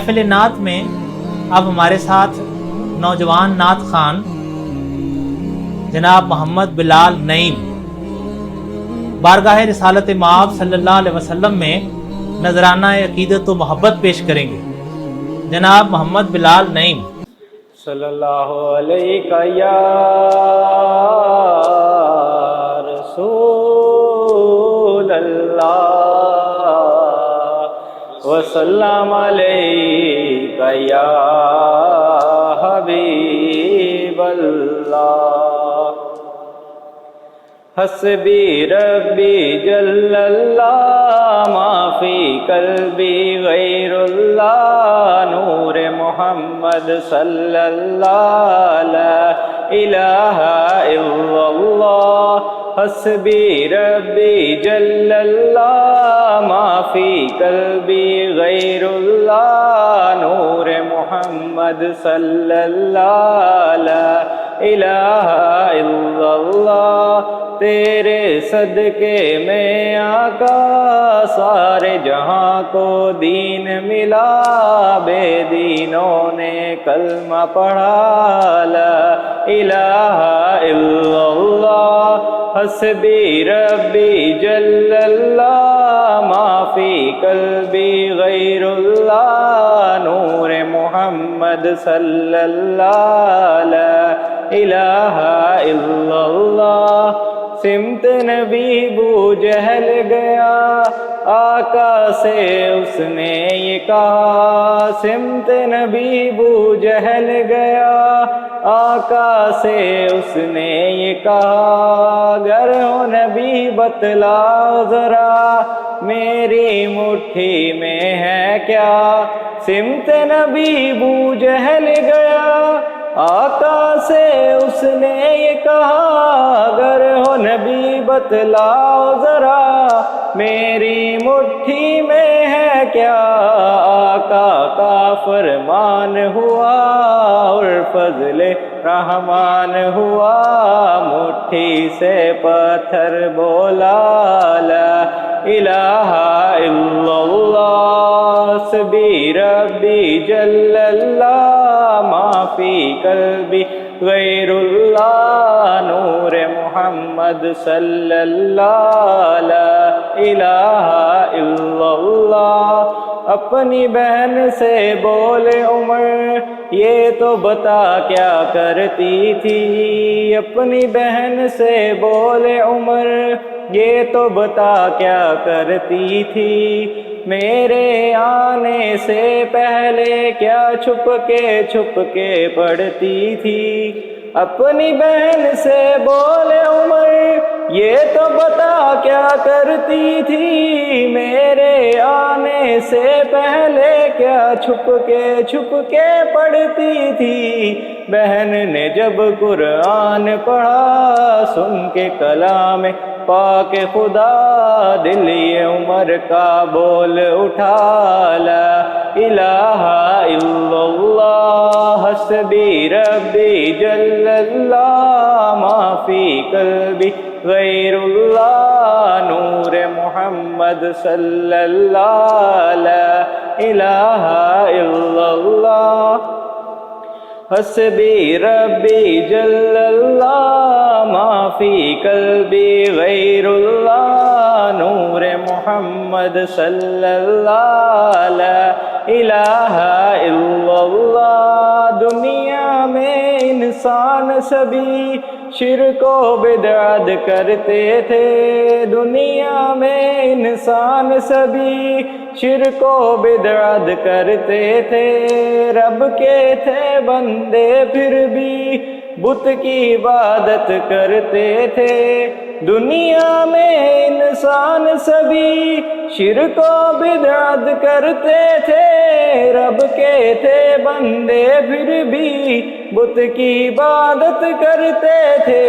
محفل نعت میں اب ہمارے ساتھ نوجوان نعت خوان جناب محمد بلال نعیم بارگاہ رسالت مآب صلی اللہ علیہ وسلم میں نذرانہ عقیدت و محبت پیش کریں گے۔ جناب محمد بلال نعیم۔ صلی اللہ علیہ یا رسول اللہ وسلم علیہ یا حبیب اللہ، حسبی ربی جل اللہ ما فی قلبی غیر اللہ، نور محمد صلی اللہ لا الہ الا اللہ، حسبی ربی جل اللہ ما فی قلبی غیر اللہ، نور محمد صلی اللہ لا الہ الا اللہ، تیرے صدقے میں آقا سارے جہاں کو دین ملا، بے دینوں نے کلمہ پڑھا لا الہ الا اللہ، حسبی ربی جل اللہ ما فی قلبی غیر اللہ، نور محمد صلی اللہ لا الہ الا اللہ، سمت نبی بو جہل گیا آقا سے اس نے یہ کہا، سمت نبی بو جہل گیا آقا سے اس نے یہ کہا، گر ہو نبی بتلاؤ ذرا میری مٹھی میں ہے کیا، سمت نبی بو جہل گیا آقا سے اس نے یہ کہا، اگر ہو نبی بتلاؤ ذرا میری مٹھی میں ہے کیا، آقا کا فرمان ہوا اور فضل رحمان ہوا، مٹھی سے پتھر بولا لا الہ الا اللہ، حسبی ربی جل اللہ ما فی قلبی غیر اللہ، نور محمد صلی اللہ لا الہ الا اللہ، اپنی بہن سے بولے عمر یہ تو بتا کیا کرتی تھی، اپنی بہن سے بولے عمر یہ تو بتا کیا کرتی تھی، میرے آنے سے پہلے کیا چھپ کے پڑھتی تھی، اپنی بہن سے بولے عمر یہ تو بتا کیا کرتی تھی، میرے آنے سے پہلے کیا چھپ کے پڑھتی تھی، بہن نے جب قرآن پڑھا سن کے کلام پاک خدا، دل یہ عمر کا بول اٹھا لا الہ الا اللہ، حسبی ربی جل اللہ ما فی قلبی غیر اللہ، نور محمد صلی اللہ لا الہ الا اللہ، حسبی ربی جل اللہ ما فی قلبی غیر اللہ، نور محمد صلی اللہ لا الہ الا اللہ، دنیا میں انسان سبھی شرک و بدعت کرتے تھے، دنیا میں انسان سبھی شرک و بدعت کرتے تھے، رب کے تھے بندے پھر بھی بت کی عبادت کرتے تھے، دنیا میں انسان سبھی شرک و بدعت کرتے تھے، رب کے تھے بندے پھر بھی بت کی عبادت کرتے تھے،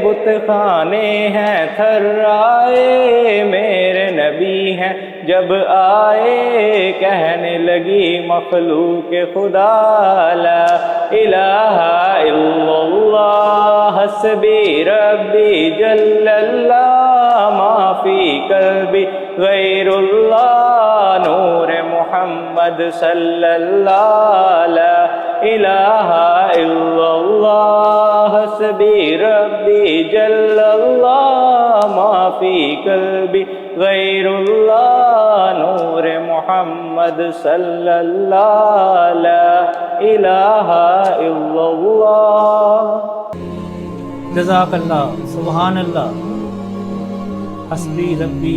بت خانے ہیں تھرائے میرے نبی ہیں جب آئے، کہنے لگی مخلوق خدا لا الہ الا اللہ، حسبی ربی جل اللہ ما فی قلبی غیر اللہ، نور محمد صلی اللہ لا الہ الا اللہ حسبی ربی جل اللہ ما فی قلبی غیر اللہ نور محمد صلی اللہ لا الہ الا اللہ. جزاک اللہ. سبحان اللہ. حسبی ربی